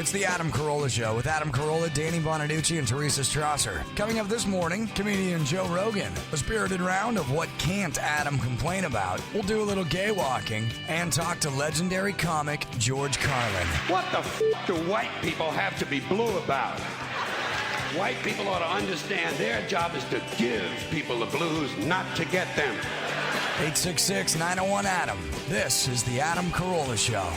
It's the Adam Carolla Show with Adam Carolla, Danny Bonaducci, and Teresa Strasser. Coming up this morning, comedian Joe Rogan. A spirited round of what can't Adam complain about. We'll do a little gay walking and talk to legendary comic George Carlin. What the do white people have to be blue about? White people ought to understand their job is to give people the blues, not to get them. 866-901-ADAM. This is the Adam Carolla Show.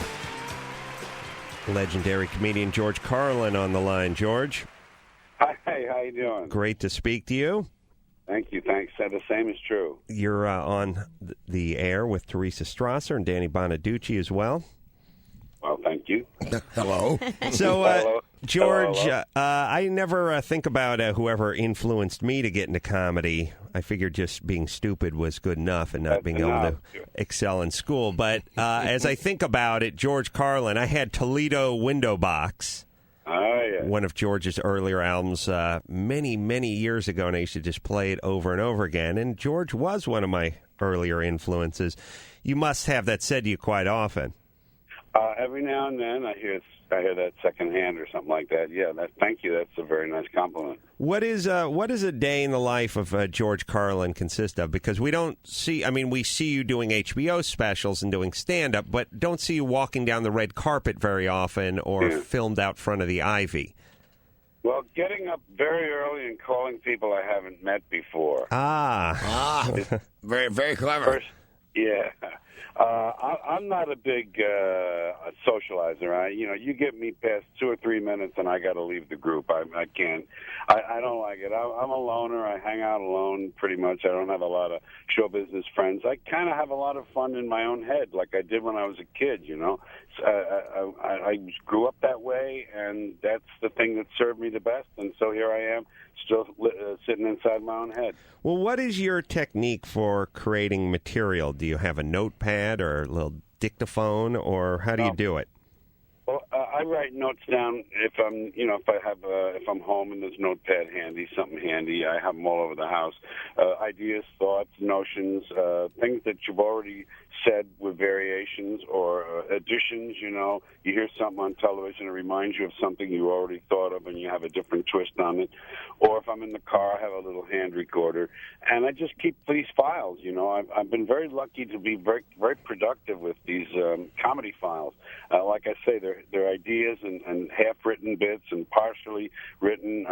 Legendary comedian George Carlin on the line. George? Hi, how you doing? Great to speak to you. Thank you, thanks. The same is true. You're on the air with Teresa Strasser and Danny Bonaducci as well. Well, thank you. Hello. So, Hello. George, Hello. I never think about whoever influenced me to get into comedy. I figured just being stupid was good enough and not being able to excel in school. But as I think about it, George Carlin, I had Toledo Window Box, one of George's earlier albums, many, many years ago, and I used to just play it over and over again. And George was one of my earlier influences. You must have that said to you quite often. Every now and then I hear that secondhand or something like that. Yeah, thank you. That's a very nice compliment. What is a day in the life of George Carlin consist of? Because we don't see, we see you doing HBO specials and doing stand-up, but don't see you walking down the red carpet very often or filmed out front of the Ivy. Well, getting up very early and calling people I haven't met before. Very, very clever. Yeah. I'm not a big socializer. You get me past 2 or 3 minutes and I got to leave the group. I can't. I don't like it. I'm a loner. I hang out alone pretty much. I don't have a lot of show business friends. I kind of have a lot of fun in my own head, like I did when I was a kid. I grew up that way, and that's the thing that served me the best. And so here I am, still sitting inside my own head. Well, what is your technique for creating material? Do you have a notepad or a little dictaphone, or how do you do it? Well, I write notes down if I'm home and there's a notepad handy, something handy. I have them all over the house. Ideas, thoughts, notions, things that you've already said with variations or additions. You hear something on television, it reminds you of something you already thought of, and you have a different twist on it. Or if I'm in the car, I have a little hand recorder, and I just keep these files. I've been very lucky to be very, very productive with these comedy files. Like I say, they're ideas and half-written bits and partially written,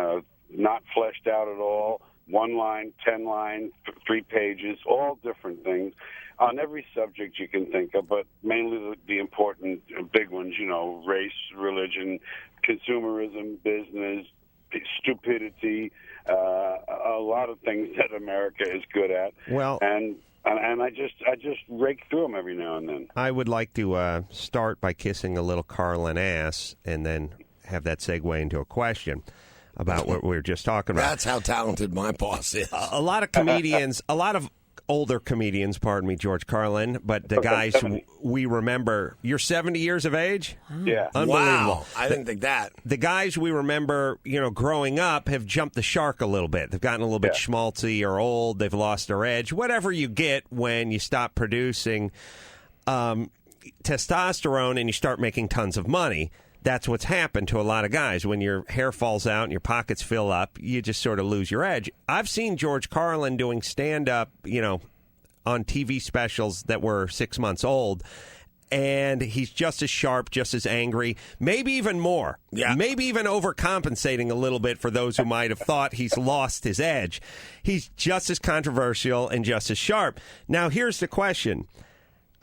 not fleshed out at all. 1 line, 10 line, 3 pages, all different things on every subject you can think of, but mainly the important big ones, race, religion, consumerism, business, stupidity, a lot of things that America is good at. Well, and I just rake through them every now and then. I would like to start by kissing a little Carlin ass and then have that segue into a question about what we were just talking about. That's how talented my boss is. A lot of comedians, a lot of older comedians, pardon me, George Carlin, but the guys we remember, you're 70 years of age? Yeah. Unbelievable. Wow. I didn't think that. The guys we remember, growing up have jumped the shark a little bit. They've gotten a little bit schmaltzy or old. They've lost their edge. Whatever you get when you stop producing testosterone and you start making tons of money. That's what's happened to a lot of guys. When your hair falls out and your pockets fill up, you just sort of lose your edge. I've seen George Carlin doing stand-up, on TV specials that were 6 months old, and he's just as sharp, just as angry, maybe even more. Yeah. Maybe even overcompensating a little bit for those who might have thought he's lost his edge. He's just as controversial and just as sharp. Now, here's the question.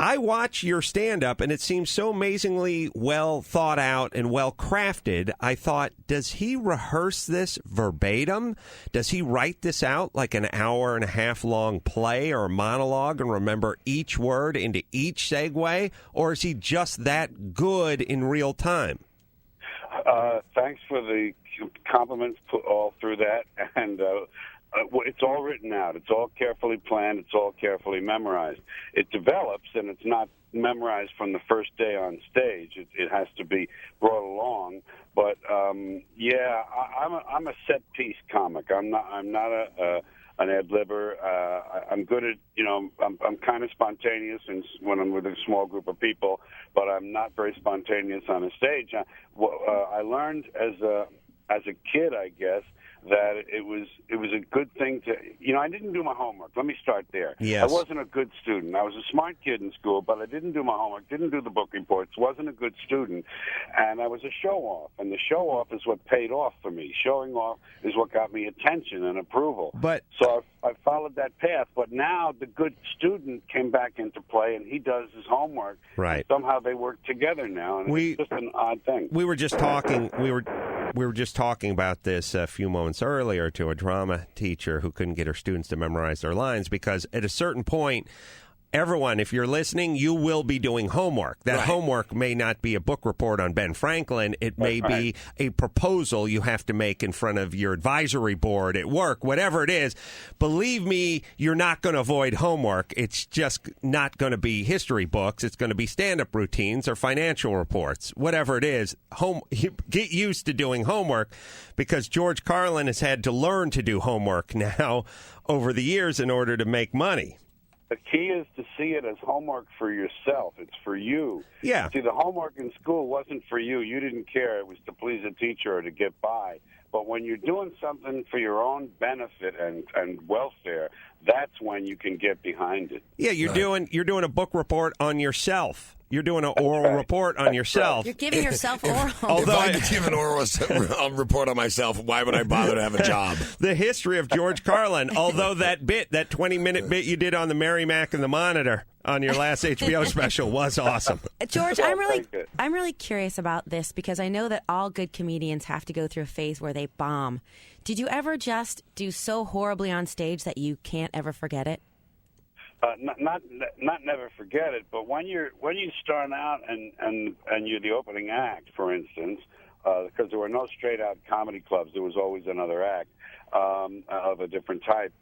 I watch your stand-up, and it seems so amazingly well thought out and well crafted. I thought, does he rehearse this verbatim? Does he write this out like an hour and a half long play or monologue and remember each word into each segue? Or is he just that good in real time? Thanks for the compliments all through that. And it's all written out. It's all carefully planned. It's all carefully memorized. It develops, and it's not memorized from the first day on stage. It has to be brought along. But I'm a set piece comic. I'm not a an ad-libber. I'm good at, I'm kind of spontaneous when I'm with a small group of people, but I'm not very spontaneous on a stage. I learned as a kid, I guess, that it was a good thing to, I didn't do my homework. Let me start there. Yes. I wasn't a good student. I was a smart kid in school, but I didn't do my homework, didn't do the book reports, wasn't a good student, and I was a show-off, and the show-off is what paid off for me. Showing off is what got me attention and approval. So I followed that path, but now the good student came back into play, and he does his homework. Right. Somehow they work together now, and it's just an odd thing. We were just talking. We were just talking about this a few moments earlier to a drama teacher who couldn't get her students to memorize their lines because at a certain point, everyone, if you're listening, you will be doing homework. That homework may not be a book report on Ben Franklin. It may be a proposal you have to make in front of your advisory board at work, whatever it is. Believe me, you're not going to avoid homework. It's just not going to be history books. It's going to be stand-up routines or financial reports, whatever it is. Get used to doing homework because George Carlin has had to learn to do homework now over the years in order to make money. The key is to see it as homework for yourself. It's for you. Yeah. See, the homework in school wasn't for you. You didn't care. It was to please a teacher or to get by. But when you're doing something for your own benefit and welfare, that's when you can get behind it. Yeah, you're doing a book report on yourself. You're doing an oral report on yourself. You're giving yourself oral. Although I could give an oral report on myself, why would I bother to have a job? The history of George Carlin, although that 20-minute bit you did on the Mary Mac and the Monitor on your last HBO special was awesome. George, I'm really curious about this because I know that all good comedians have to go through a phase where they bomb. Did you ever just do so horribly on stage that you can't ever forget it? Not never forget it, but when you start out and you're the opening act, for instance, because there were no straight out comedy clubs, there was always another act of a different type.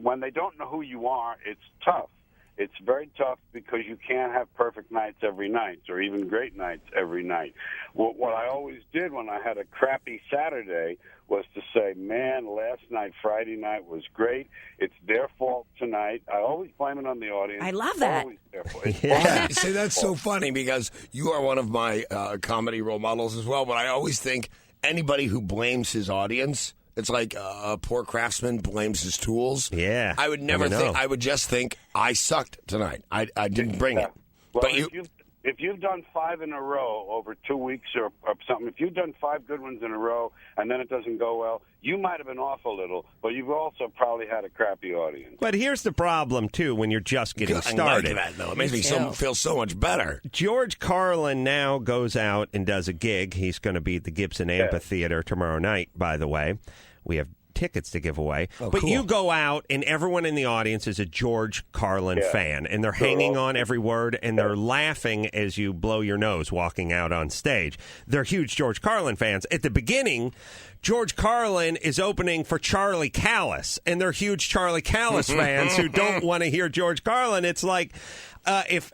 When they don't know who you are, it's tough. It's very tough because you can't have perfect nights every night or even great nights every night. What I always did when I had a crappy Saturday was to say, man, last night, Friday night was great. It's their fault tonight. I always blame it on the audience. I love that. Always their fault. Yeah. See, that's so funny because you are one of my comedy role models as well, but I always think anybody who blames his audience, it's like a poor craftsman blames his tools. Yeah. I would never think. I would just think I sucked tonight. I didn't bring it. Well, but if you've done 5 in a row over 2 weeks or something, if you've done 5 good ones in a row and then it doesn't go well, you might have been off a little, but you've also probably had a crappy audience. But here's the problem, too, when you're just getting started. I like that, though. It makes me feel so much better. George Carlin now goes out and does a gig. He's going to be at the Gibson Amphitheater tomorrow night, by the way. We have tickets to give away. But cool. You go out, and everyone in the audience is a George Carlin fan, and they're hanging on every word, and they're laughing as you blow your nose walking out on stage. They're huge George Carlin fans. At the beginning, George Carlin is opening for Charlie Callis, and they're huge Charlie Callis fans who don't want to hear George Carlin. It's like if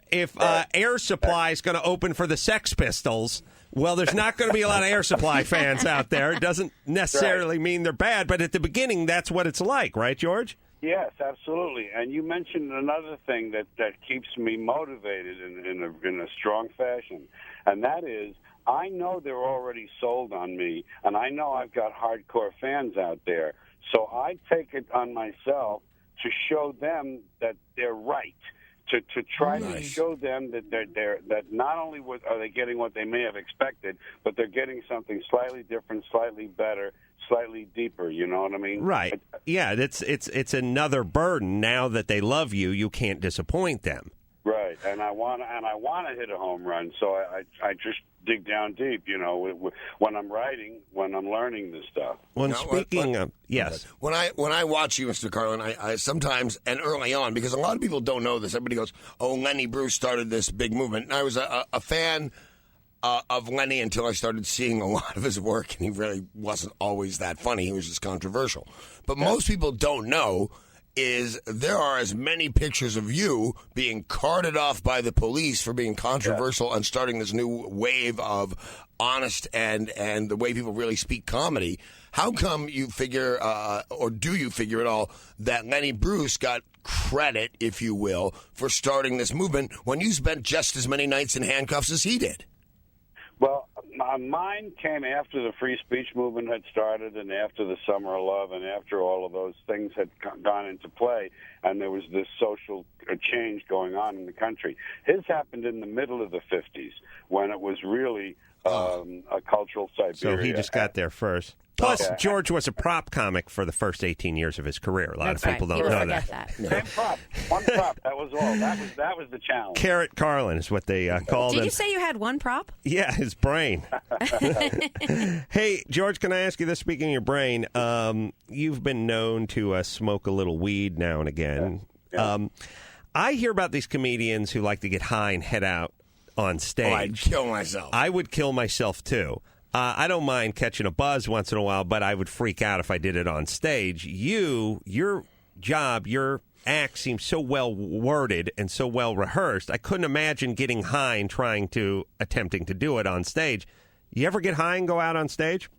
Air Supply is going to open for the Sex Pistols, well, there's not going to be a lot of Air Supply fans out there. It doesn't necessarily mean they're bad, but at the beginning, that's what it's like, right, George? Yes, absolutely. And you mentioned another thing that keeps me motivated in a strong fashion, and that is I know they're already sold on me, and I know I've got hardcore fans out there. So I take it on myself to show them that they're right. To try to show them that that not only are they getting what they may have expected, but they're getting something slightly different, slightly better, slightly deeper. You know what I mean? Right. Yeah. It's another burden now that they love you. You can't disappoint them. Right. And I want to hit a home run, so I just dig down deep. When I'm writing, when I'm learning this stuff. When speaking of yes, when I watch you, Mr. Carlin, I sometimes and early on, because a lot of people don't know this. Everybody goes, "Oh, Lenny Bruce started this big movement." And I was a fan of Lenny until I started seeing a lot of his work, and he really wasn't always that funny. He was just controversial. But most people don't know is there are as many pictures of you being carted off by the police for being controversial and starting this new wave of honest and the way people really speak comedy. How come you figure, or do you figure at all, that Lenny Bruce got credit, if you will, for starting this movement when you spent just as many nights in handcuffs as he did? Well, mine came after the free speech movement had started and after the Summer of Love and after all of those things had gone into play and there was this social change going on in the country. His happened in the middle of the 50s when it was really a cultural Siberia. So he just got there first. Plus, George was a prop comic for the first 18 years of his career. A lot of people don't know that. Same prop. One prop. That was all. That was the challenge. Carrot Carlin is what they called him. Did you say you had one prop? Yeah, his brain. Hey, George, can I ask you this? Speaking of your brain, you've been known to smoke a little weed now and again. Yeah. I hear about these comedians who like to get high and head out on stage. Oh, I'd kill myself. I would kill myself, too. I don't mind catching a buzz once in a while, but I would freak out if I did it on stage. Your job, your act seems so well worded and so well rehearsed. I couldn't imagine getting high and attempting to do it on stage. You ever get high and go out on stage?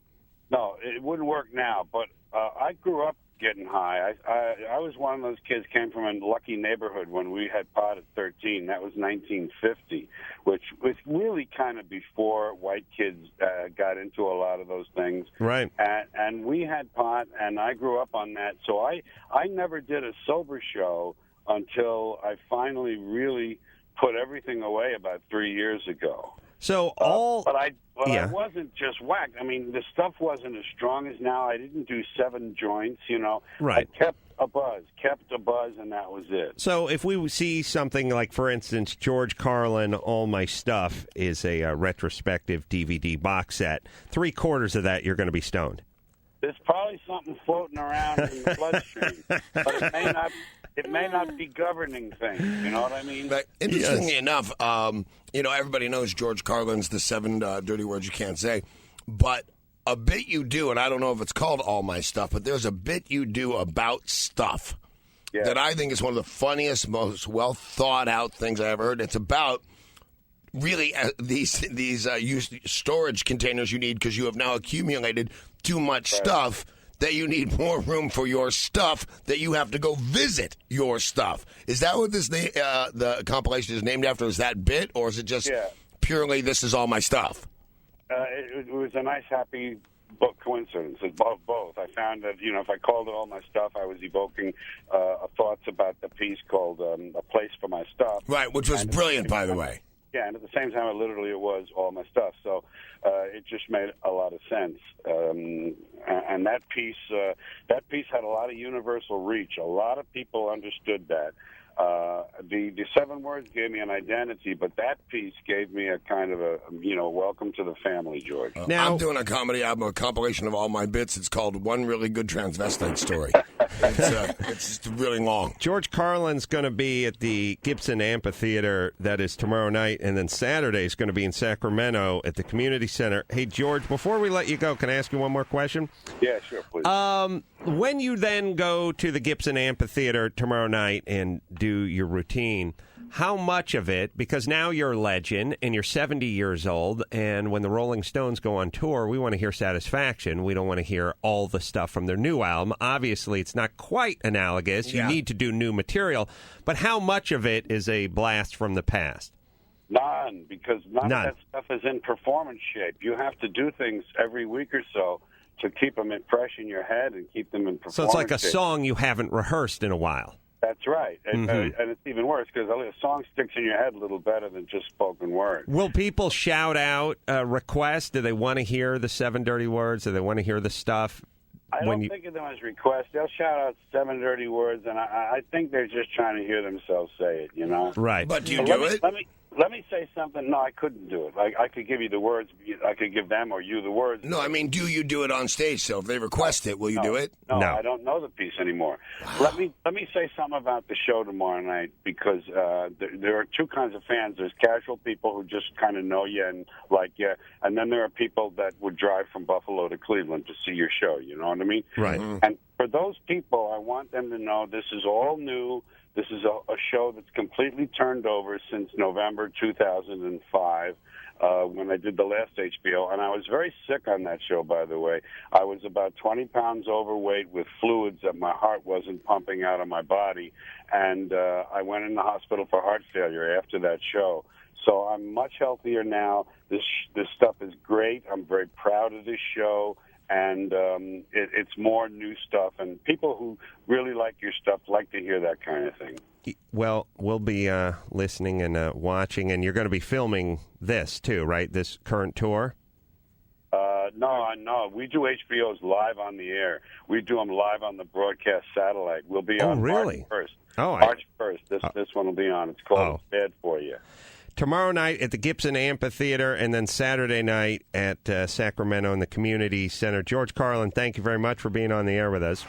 No, it wouldn't work now, but I grew up getting high. I was one of those kids, came from a lucky neighborhood when we had pot at 13. That was 1950, which was really kind of before white kids got into a lot of those things. Right. And we had pot, and I grew up on that. So I never did a sober show until I finally really put everything away about 3 years ago. So But I wasn't just whacked. I mean, the stuff wasn't as strong as now. I didn't do 7 joints, Right. I kept a buzz, and that was it. So if we see something like, for instance, George Carlin, All My Stuff is a retrospective DVD box set, 3/4 of that you're going to be stoned. There's probably something floating around in the bloodstream, but it may not be governing things. You know what I mean? But interestingly enough, everybody knows George Carlin's the 7 dirty words you can't say. But a bit you do, and I don't know if it's called All My Stuff, but there's a bit you do about stuff that I think is one of the funniest, most well thought out things I ever heard. It's about really these storage containers you need because you have now accumulated too much stuff. That you need more room for your stuff, that you have to go visit your stuff. Is that what the compilation is named after? Is that bit, or is it just purely this is all my stuff? It was a nice, happy coincidence. It's both. I found that, if I called it All My Stuff, I was evoking thoughts about the piece called A Place for My Stuff. Right, which was brilliant, by the way. Yeah, and at the same time, it was All My Stuff. So it just made a lot of sense. And that piece had a lot of universal reach. A lot of people understood that. The 7 words gave me an identity, but that piece gave me a kind of a welcome to the family, George. Now, I'm doing a comedy album, a compilation of all my bits. It's called One Really Good Transvestite Story. It's just really long. George Carlin's going to be at the Gibson Amphitheater. That is tomorrow night, and then Saturday is going to be in Sacramento at the Community Center. Hey, George, before we let you go, can I ask you one more question? Yeah, sure, please. When you then go to the Gibson Amphitheater tomorrow night and do your routine, how much of it, because now you're a legend and you're 70 years old, and when the Rolling Stones go on tour, we want to hear Satisfaction. We don't want to hear all the stuff from their new album. Obviously, it's not quite analogous. You need to do new material. But how much of it is a blast from the past? None, because none of that stuff is in performance shape. You have to do things every week or so to keep them fresh in your head and keep them in performance So it's like a shape. song you haven't rehearsed in a while. That's right. And it's even worse because a song sticks in your head a little better than just spoken word. Will people shout out requests? Do they want to hear the 7 dirty words? Do they want to hear the stuff? I don't think of them as requests. They'll shout out 7 dirty words, and I think they're just trying to hear themselves say it, Right. But do you do it? Let me say something. No, I couldn't do it. I could give you the words. I could give them or you the words. No, I mean, do you do it on stage? So if they request it, will you do it? No, I don't know the piece anymore. Wow. Let me say something about the show tomorrow night because there are 2 kinds of fans. There's casual people who just kind of know you and like you, and then there are people that would drive from Buffalo to Cleveland to see your show. You know what I mean? Right. And for those people, I want them to know this is all new. This is a show that's completely turned over since November 2005. When I did the last HBO, and I was very sick on that show, by the way. I was about 20 pounds overweight with fluids that my heart wasn't pumping out of my body, and I went in the hospital for heart failure after that show. So I'm much healthier now. This stuff is great. I'm very proud of this show, and it's more new stuff, and people who really like your stuff like to hear that kind of thing. Well, we'll be listening and watching, and you're going to be filming this, too, right, this current tour? No. We do HBOs live on the air. We do them live on the broadcast satellite. We'll be on really? March 1st. Oh, March 1st. This one will be on. It's called It's Bad For You. Tomorrow night at the Gibson Amphitheater, and then Saturday night at Sacramento in the Community Center. George Carlin, thank you very much for being on the air with us.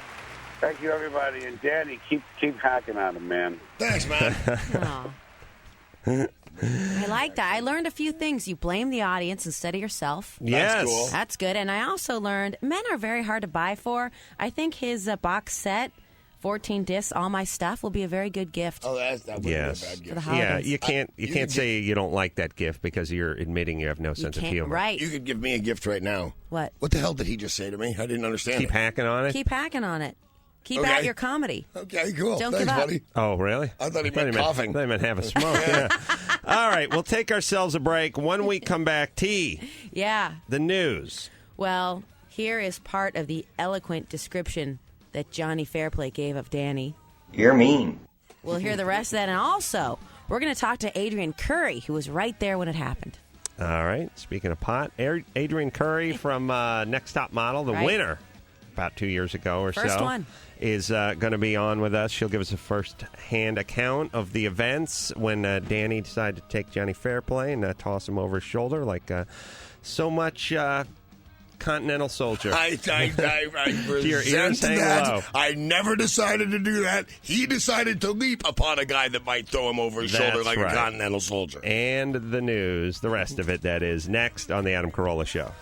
Thank you, everybody. And Danny, keep hacking on him, man. Thanks, man. I like that. I learned a few things. You blame the audience instead of yourself. Yes. That's cool. That's good. And I also learned men are very hard to buy for. I think his box set, 14 discs, All My Stuff, will be a very good gift. Oh, that would be a bad gift. For the holidays. Yeah, you can't say you don't like that gift because you're admitting you have no sense of humor. Right. You could give me a gift right now. What? What the hell did he just say to me? I didn't understand. Keep hacking on it? Keep hacking on it. Keep at your comedy. Okay, cool. Don't Thanks, give up. buddy. Oh, really? I thought he meant coughing. I thought he meant have a smoke, yeah. All right, we'll take ourselves a break. When we come back, T, Yeah. the news. Well, here is part of the eloquent description that Johnny Fairplay gave of Danny. You're mean. We'll hear the rest of that. And also, we're going to talk to Adrian Curry, who was right there when it happened. All right, speaking of pot, Adrian Curry from Next Top Model, the winner about 2 years ago or First so, one. is going to be on with us. She'll give us a first-hand account of the events when Danny decided to take Johnny Fairplay and toss him over his shoulder like so much Continental Soldier. I Your ears resent hang that. low. I never decided to do that. He decided to leap upon a guy that might throw him over his shoulder like right. a Continental Soldier. And the news, the rest of it, that is, next on The Adam Carolla Show.